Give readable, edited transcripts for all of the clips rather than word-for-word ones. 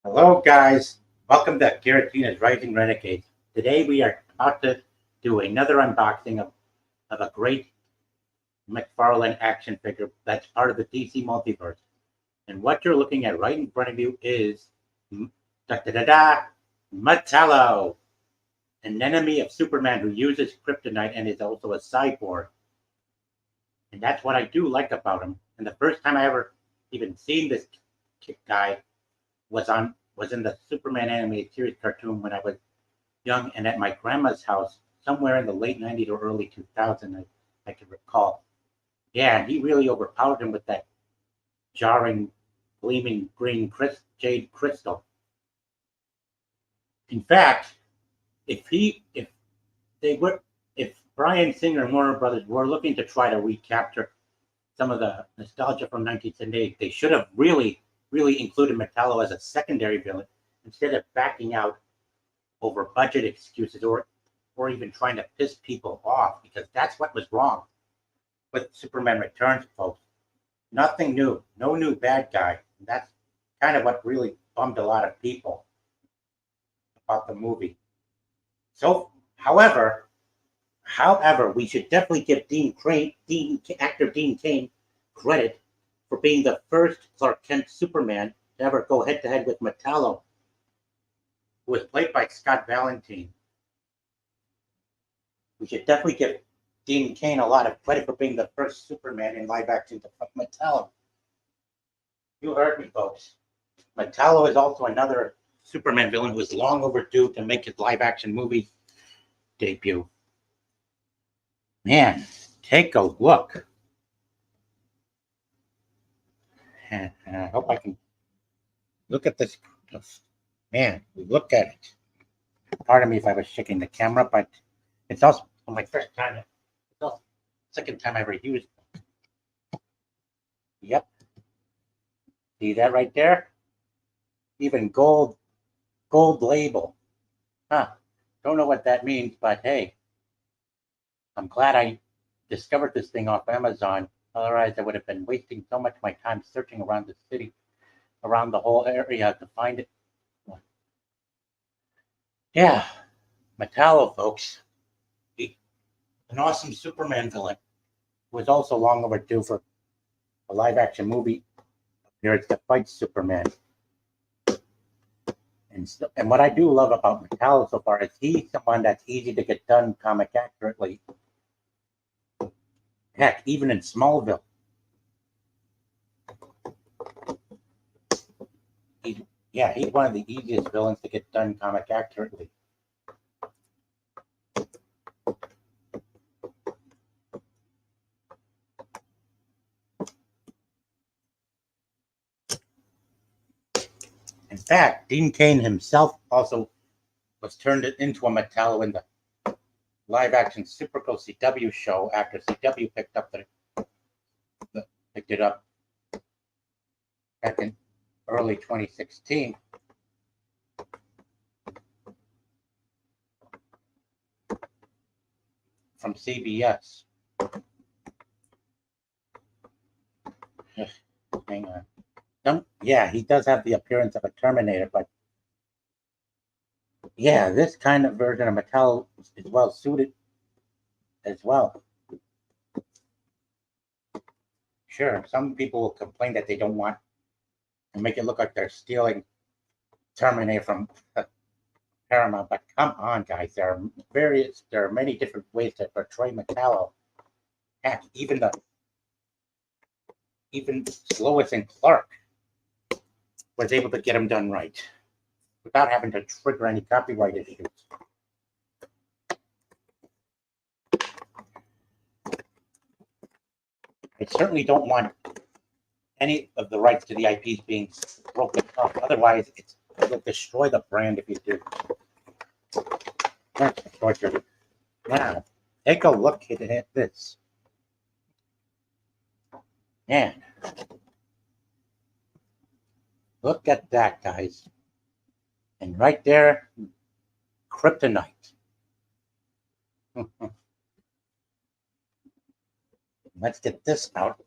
Hello, guys. Welcome to Garatina's Rising Renegades. Today, we are about to do another unboxing of a great McFarlane action figure that's part of the DC multiverse. And what you're looking at right in front of you is da da da da Metallo, an enemy of Superman who uses kryptonite and is also a cyborg. And that's what I do like about him. And the first time I ever even seen this guy was in the Superman animated series cartoon when I was young and at my grandma's house somewhere in the late 90s or early 2000s, I can recall. Yeah, and he really overpowered him with that jarring, gleaming green jade crystal. In fact, if they were, if Bryan Singer and Warner Brothers were looking to try to recapture some of the nostalgia from 1978, they should have really included Metallo as a secondary villain instead of backing out over budget excuses or even trying to piss people off, because that's what was wrong with Superman Returns, folks. Nothing new, no new bad guy. And that's kind of what really bummed a lot of people about the movie. So, however, we should definitely give actor Dean Cain credit for being the first Clark Kent Superman to ever go head to head with Metallo, who was played by Scott Valentine. We should definitely give Dean Cain a lot of credit for being the first Superman in live action to fight Metallo. You heard me, folks. Metallo is also another Superman villain who is long overdue to make his live action movie debut. Man, take a look. And I hope I can look at this. Man, look at it. Pardon me if I was shaking the camera, but it's also my first time. It's also the second time I ever used it. Yep. See that right there? Even gold label. Huh. Don't know what that means, but hey, I'm glad I discovered this thing off Amazon. Otherwise, I would have been wasting so much of my time searching around the city, around the whole area to find it. Yeah, Metallo, folks. An awesome Superman villain who was also long overdue for a live action movie appearance to fight Superman. And what I do love about Metallo so far is he's someone that's easy to get done comic accurately. Heck, even in Smallville. He's one of the easiest villains to get done comic accurately. In fact, Dean Cain himself also was turned into a Metallo in the live action Supergirl CW show after CW picked it up back in early 2016. From CBS. Hang on. Yeah, he does have the appearance of a Terminator, but yeah, this kind of version of Metallo is well suited as well. Sure, some people will complain that they don't want to make it look like they're stealing Terminator from Paramount, but come on, guys, there are many different ways to portray Metallo. Heck, even Lois and Clark was able to get him done right without having to trigger any copyright issues. I certainly don't want any of the rights to the IPs being broken up. Otherwise, it'll destroy the brand if you do. That's torture. Now, take a look at this. Man, look at that, guys. And right there, kryptonite. Let's get this out.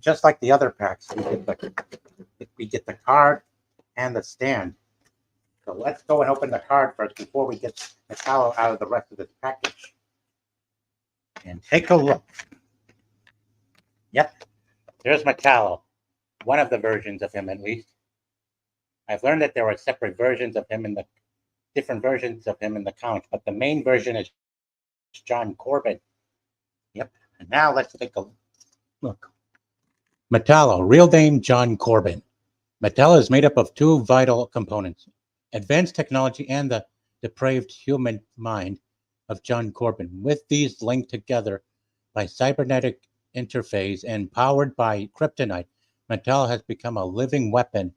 just like the other packs, we get the card and the stand. So let's go and open the card first before we get Metallo out of the rest of this package. And take a look. Yep, there's Metallo. One of the versions of him, at least. I've learned that there are separate versions of him in the different versions of him in the comics, but the main version is John Corbin. Yep. And now let's take a look. Metallo, real name John Corbin. Metallo is made up of two vital components: advanced technology and the depraved human mind of John Corbin. With these linked together by cybernetic interface and powered by kryptonite, Metallo has become a living weapon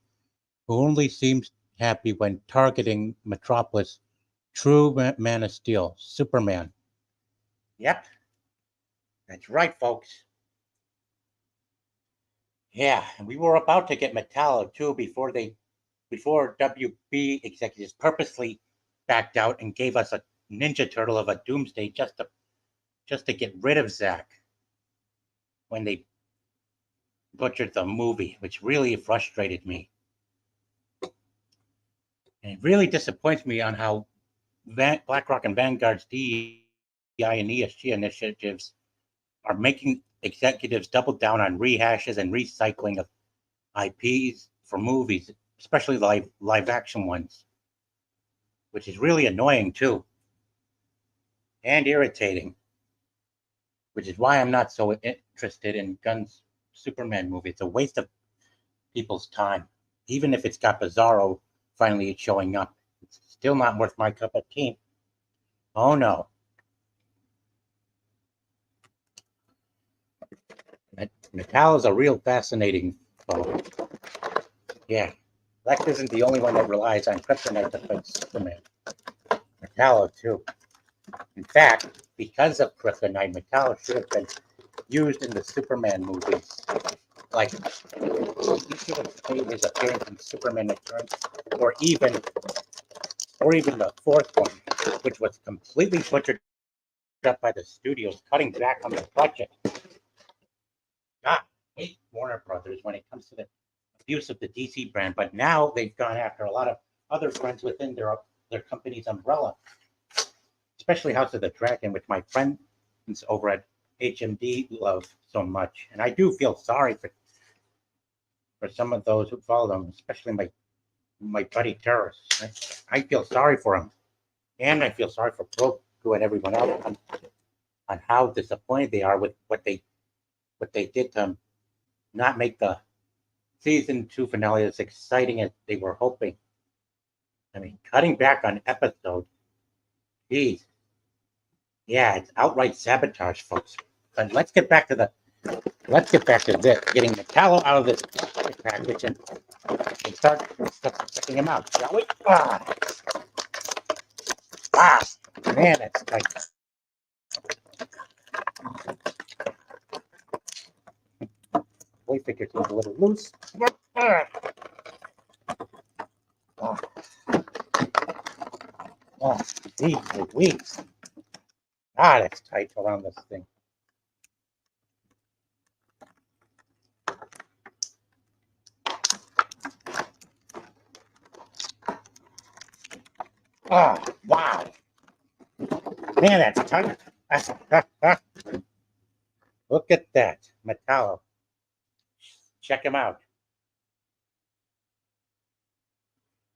who only seems happy when targeting Metropolis. True Man of Steel, Superman. Yep, that's right, folks. Yeah, and we were about to get Metallo too before WB executives purposely backed out and gave us a Ninja Turtle of a Doomsday just to get rid of Zack when they butchered the movie, which really frustrated me. And it really disappoints me on how BlackRock and Vanguard's DEI and ESG initiatives are making executives double down on rehashes and recycling of IPs for movies, especially live action ones, which is really annoying too and irritating, which is why I'm not so interested in Gunn's Superman movie. It's a waste of people's time. Even if it's got Bizarro finally showing up, it's still not worth my cup of tea. Oh no. Metallo is a real fascinating fellow. Yeah, Lex isn't the only one that relies on kryptonite to fight Superman. Metallo too. In fact, because of kryptonite, Metallo should have been used in the Superman movies. Like, he should have made his appearance in Superman Returns, or even the fourth one, which was completely butchered up by the studios, cutting back on the budget. God, I hate Warner Brothers when it comes to the abuse of the DC brand, but now they've gone after a lot of other brands within their company's umbrella, especially House of the Dragon, which my friends over at HMD love so much. And I do feel sorry for some of those who follow them, especially my buddy terrorists. I feel sorry for them, and I feel sorry for Grogu and everyone else on how disappointed they are with what they did to not make the season 2 finale as exciting as they were hoping. I mean, cutting back on episodes, geez, yeah, it's outright sabotage, folks. But let's get back to this, getting Metallo out of this package and start checking him out, shall we? Man, that's tight. Boy figure seems a little loose. These weeks. That's tight around this thing. Wow. Man, that's tight. Look at that. Metallo. Check him out.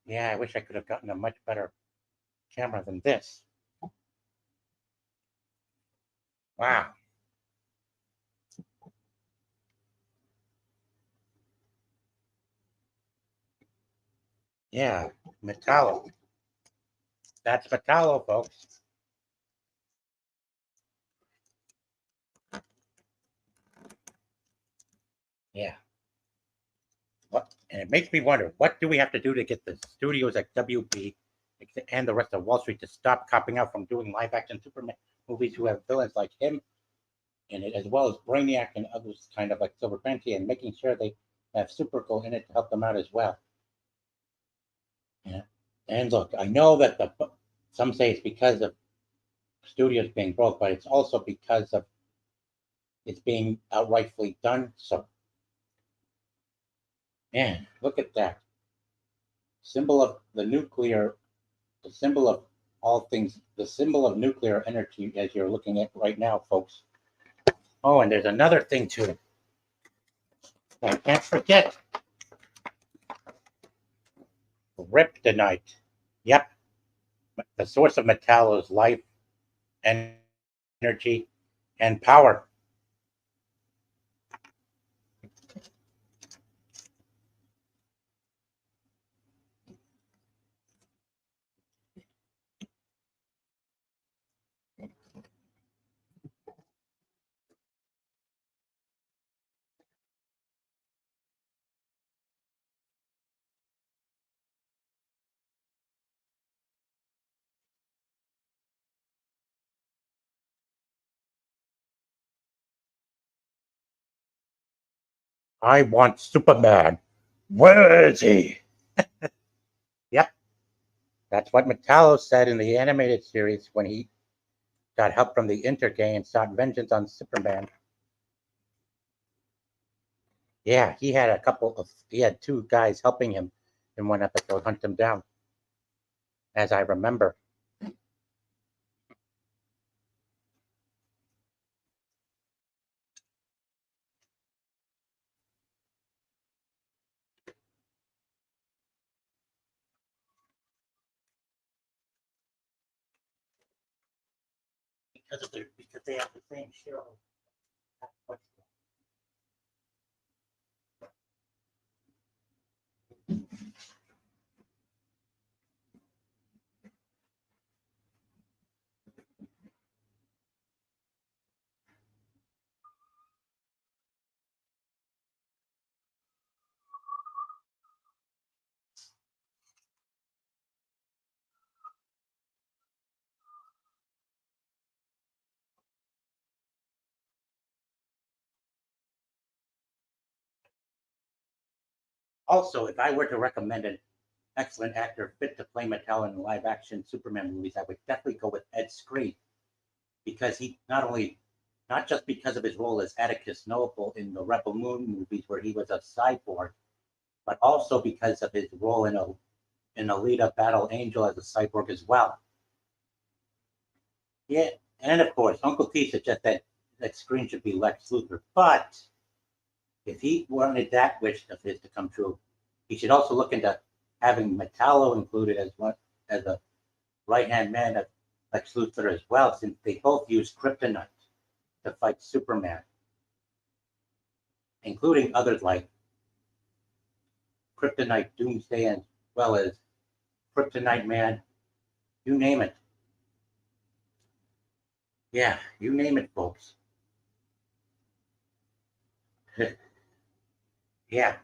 Yeah, I wish I could have gotten a much better camera than this. Wow. Yeah, Metallo. That's Metallo, folks. Yeah. And it makes me wonder, what do we have to do to get the studios at WB and the rest of Wall Street to stop copping out from doing live action Superman movies who have villains like him in it, as well as Brainiac and others kind of like Silver Panty, and making sure they have Supergirl in it to help them out as well. Yeah. And look, I know that some say it's because of studios being broke, but it's also because of it's being outrightfully done so. Man, look at that. Symbol of the nuclear, the symbol of all things, the symbol of nuclear energy as you're looking at right now, folks. Oh, and there's another thing too. I can't forget kryptonite. Yep, the source of Metallo's life, energy, and power. I want Superman. Where is he? Yep, that's what Metallo said in the animated series when he got help from the Intergang and sought vengeance on Superman. Yeah, he had two guys helping him in one episode hunt him down, as I remember. Because they have the same show. Also, if I were to recommend an excellent actor fit to play Metallo in live action Superman movies, I would definitely go with Ed Skrein because he not just because of his role as Atticus Noble in the Rebel Moon movies where he was a cyborg, but also because of his role in Alita Battle Angel as a cyborg as well. Yeah, and of course, Uncle T suggests that Skrein should be Lex Luthor, but if he wanted that wish of his to come true, he should also look into having Metallo included as a right hand man of Lex Luthor as well, since they both use kryptonite to fight Superman, including others like Kryptonite Doomsday as well as Kryptonite Man. You name it. Yeah, you name it, folks. Yeah,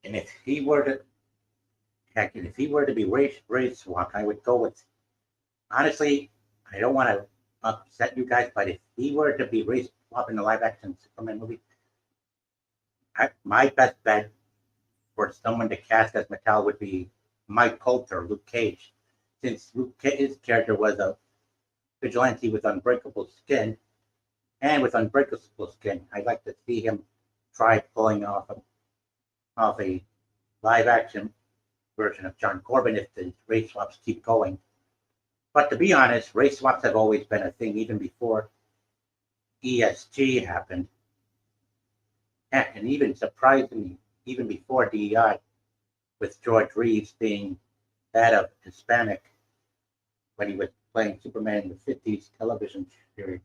and if he were to be race swap, I would go with. Honestly, I don't want to upset you guys, but if he were to be race swap in the live action Superman movie, my best bet for someone to cast as Metal would be Mike Coulter, Luke Cage, since his character was a vigilante with unbreakable skin, and with unbreakable skin, I'd like to see him try pulling off a live action version of John Corbin if the race swaps keep going. But to be honest, race swaps have always been a thing even before ESG happened. Heck, and even surprisingly, even before DEI, with George Reeves being that of Hispanic when he was playing Superman in the 50s television series.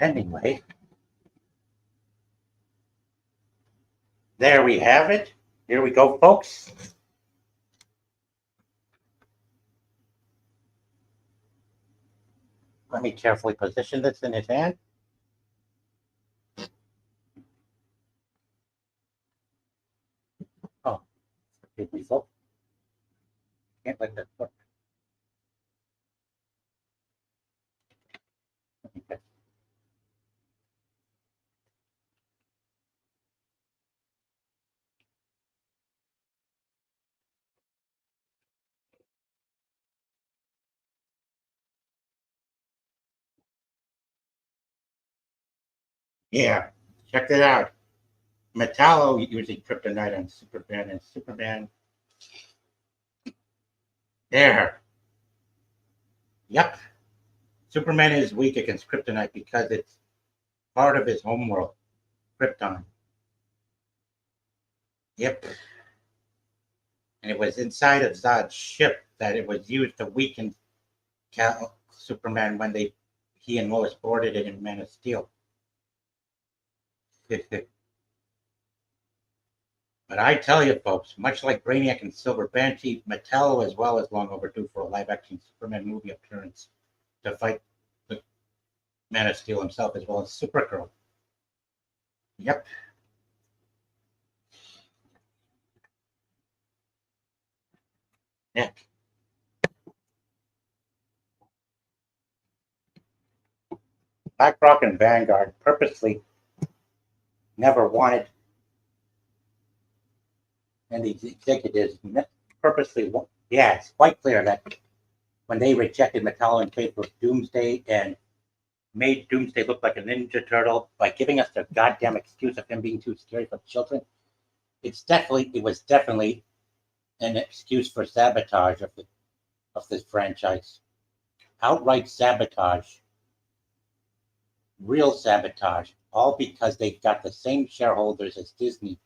Anyway, there we have it. Here we go, folks. Let me carefully position this in his hand. Oh, here we go. Can't let that look. Yeah, check it out. Metallo using kryptonite on Superman, and Superman. There. Yep. Superman is weak against kryptonite because it's part of his homeworld, Krypton. Yep. And it was inside of Zod's ship that it was used to weaken Superman when he and Lois boarded it in Man of Steel. But I tell you, folks, much like Brainiac and Silver Banshee, Metallo as well is long overdue for a live-action Superman movie appearance to fight the Man of Steel himself as well as Supergirl. Yep. Nick. BlackRock and Vanguard purposely never wanted, and these executives purposely, yeah, it's quite clear that when they rejected Metallo in favor of Doomsday and made Doomsday look like a Ninja Turtle by giving us the goddamn excuse of him being too scary for children, it was definitely an excuse for sabotage of this franchise. Outright sabotage. Real sabotage. All because they've got the same shareholders as Disney.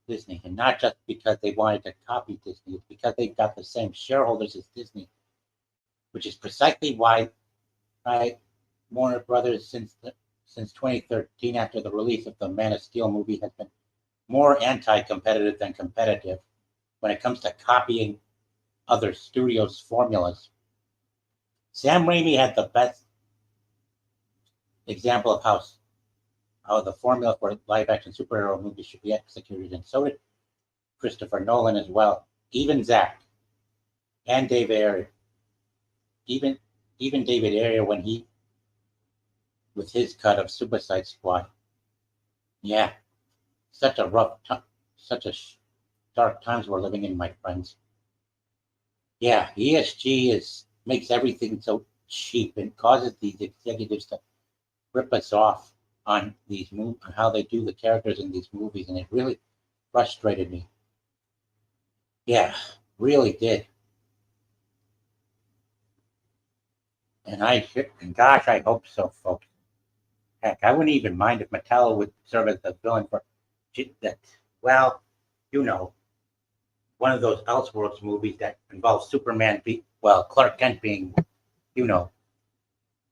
And not just because they wanted to copy Disney, it's because they've got the same shareholders as Disney, which is precisely why Warner Brothers since 2013, after the release of the Man of Steel movie, has been more anti-competitive than competitive when it comes to copying other studios' formulas. Sam Raimi had the best example of how the formula for live-action superhero movies should be executed, and so did Christopher Nolan as well. Even Zach and David Ayer, even David Ayer when he with his cut of Suicide Squad. Yeah, such a rough time, dark times we're living in, my friends. Yeah, ESG makes everything so cheap and causes these executives to rip us off on these on how they do the characters in these movies, and it really frustrated me. Yeah, really did. And gosh, I hope so, folks. Heck, I wouldn't even mind if Metallo would serve as the villain for that. Well, you know, one of those Elseworlds movies that involves Superman, Clark Kent being, you know,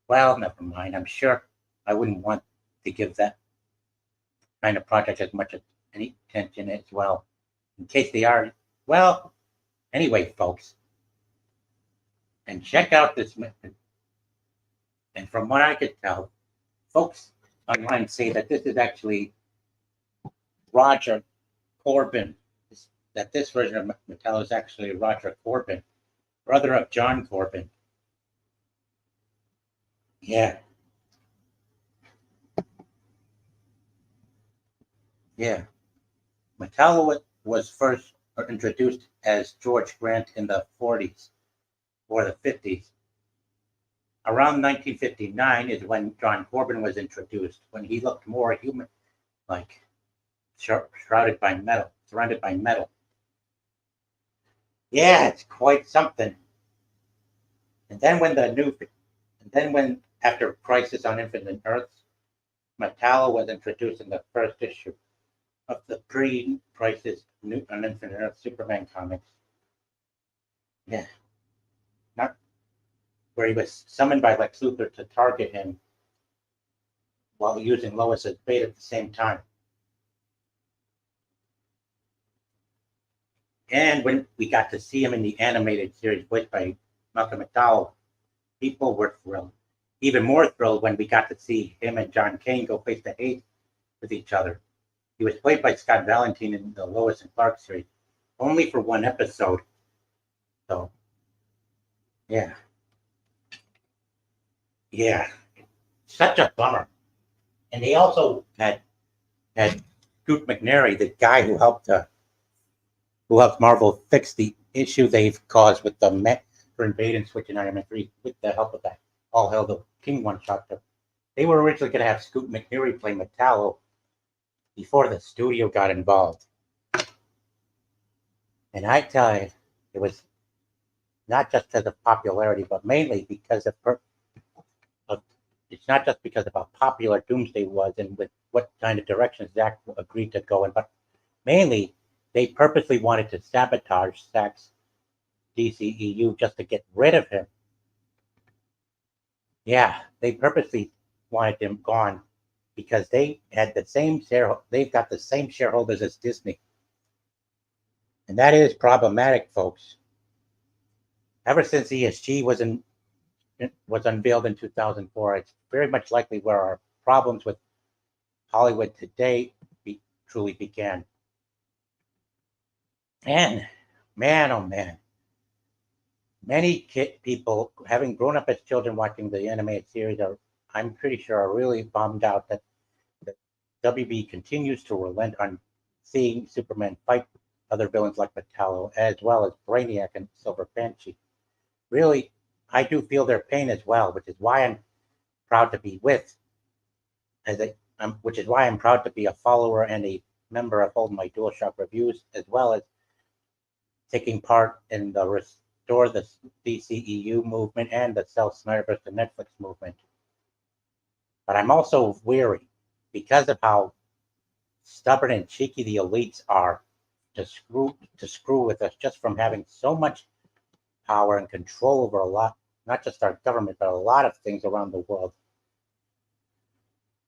well, never mind. I'm sure I wouldn't want to give that kind of project as much any attention as well, in case they are. Well, anyway, folks, and check out this. And from what I could tell, folks online say that this is actually Roger Corbin. That this version of Metallo is actually Roger Corbin, brother of John Corbin. Yeah. Yeah. Metallo was first introduced as George Grant in the 40s or the 50s. Around 1959 is when John Corbin was introduced, when he looked more human, like surrounded by metal. Yeah, it's quite something. And then when after Crisis on Infinite Earths, Metallo was introduced in the first issue of the pre-Crisis on Infinite Earth Superman comics. Yeah, not where he was summoned by Lex Luthor to target him while using Lois as bait at the same time. And when we got to see him in the animated series voiced by Malcolm McDowell, people were thrilled. Even more thrilled when we got to see him and John Kane go face to face with each other. He was played by Scott Valentine in the Lois and Clark series, only for one episode. So, yeah. Yeah. Such a bummer. And they also had Scoot McNairy, the guy who helped Marvel fix the issue they've caused with the for Invade and Switch in Iron Man 3 with the help of that All Hail the King one shot They were originally going to have Scoot McNairy play Metallo before the studio got involved. And I tell you, it was not just because of popularity, but mainly because of it's not just because of how popular Doomsday was and with what kind of direction Zack agreed to go in, but mainly they purposely wanted to sabotage Zack's DCEU just to get rid of him. Yeah, they purposely wanted him gone because they've got the same shareholders as Disney. And that is problematic, folks. Ever since ESG was unveiled in 2004, it's very much likely where our problems with Hollywood today truly began. And man, oh man, many people, having grown up as children watching the animated series, I'm pretty sure are really bummed out that WB continues to relent on seeing Superman fight other villains like Metallo, as well as Brainiac and Silver Banshee. Really, I do feel their pain as well, which is why I'm proud to be which is why I'm proud to be a follower and a member of Hold My DualShock Reviews, as well as taking part in the Restore the DCEU movement and the Sell Snyderverse to Netflix movement. But I'm also weary because of how stubborn and cheeky the elites are to screw with us just from having so much power and control over a lot, not just our government, but a lot of things around the world.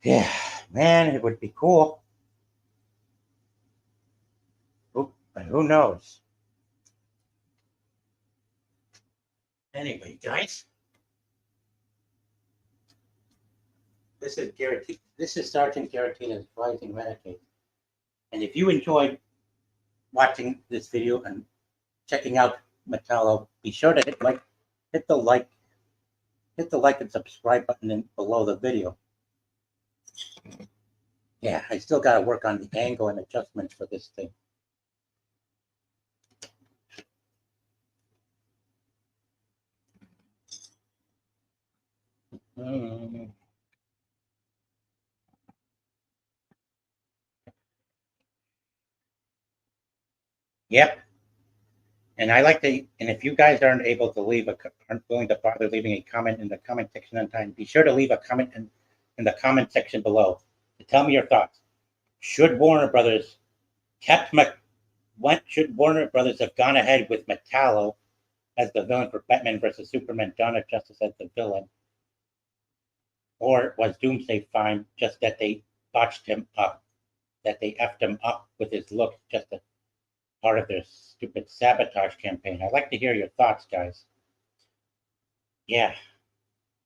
Yeah, man, it would be cool. But who knows? Anyway, guys, this is Sergeant Garatina's Rising Renegade. And if you enjoyed watching this video and checking out Metallo, be sure to hit the like and subscribe button below the video. Yeah, I still got to work on the angle and adjustments for this thing. Yep. And if you guys aren't willing to bother leaving a comment in the comment section on time, be sure to leave a comment in the comment section below to tell me your thoughts. Should Warner Brothers should Warner Brothers have gone ahead with Metallo as the villain for Batman versus Superman, Dawn of Justice as the villain? Or was Doomsday fine, just that they botched him up, that they effed him up with his look, just a part of their stupid sabotage campaign? I'd like to hear your thoughts, guys. Yeah,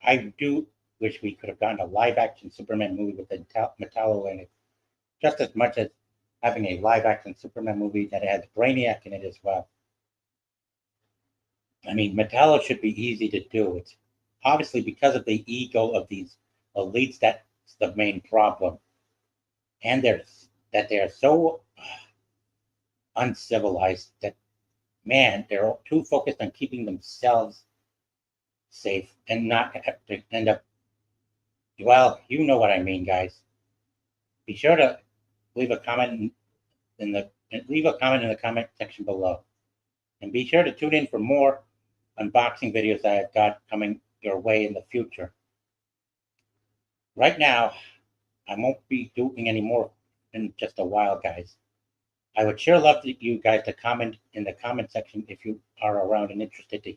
I do wish we could have gotten a live-action Superman movie with Metallo in it, just as much as having a live-action Superman movie that has Brainiac in it as well. I mean, Metallo should be easy to do. It's obviously because of the ego of these elites that's the main problem, and that they are so uncivilized that, man, they're too focused on keeping themselves safe and not have to end up. Well, you know what I mean, guys. Be sure to leave a comment in the comment section below, and be sure to tune in for more unboxing videos that I've got coming your way in the future. Right now, I won't be doing any more in just a while, guys. I would sure love you guys to comment in the comment section if you are around and interested to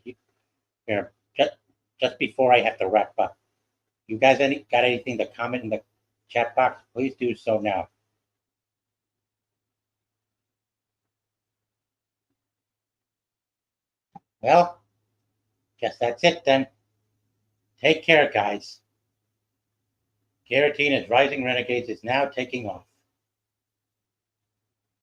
hear. Just before I have to wrap up, you guys got anything to comment in the chat box? Please do so now. Well, guess that's it then. Take care, guys. Garatina's Rising Renegades is now taking off.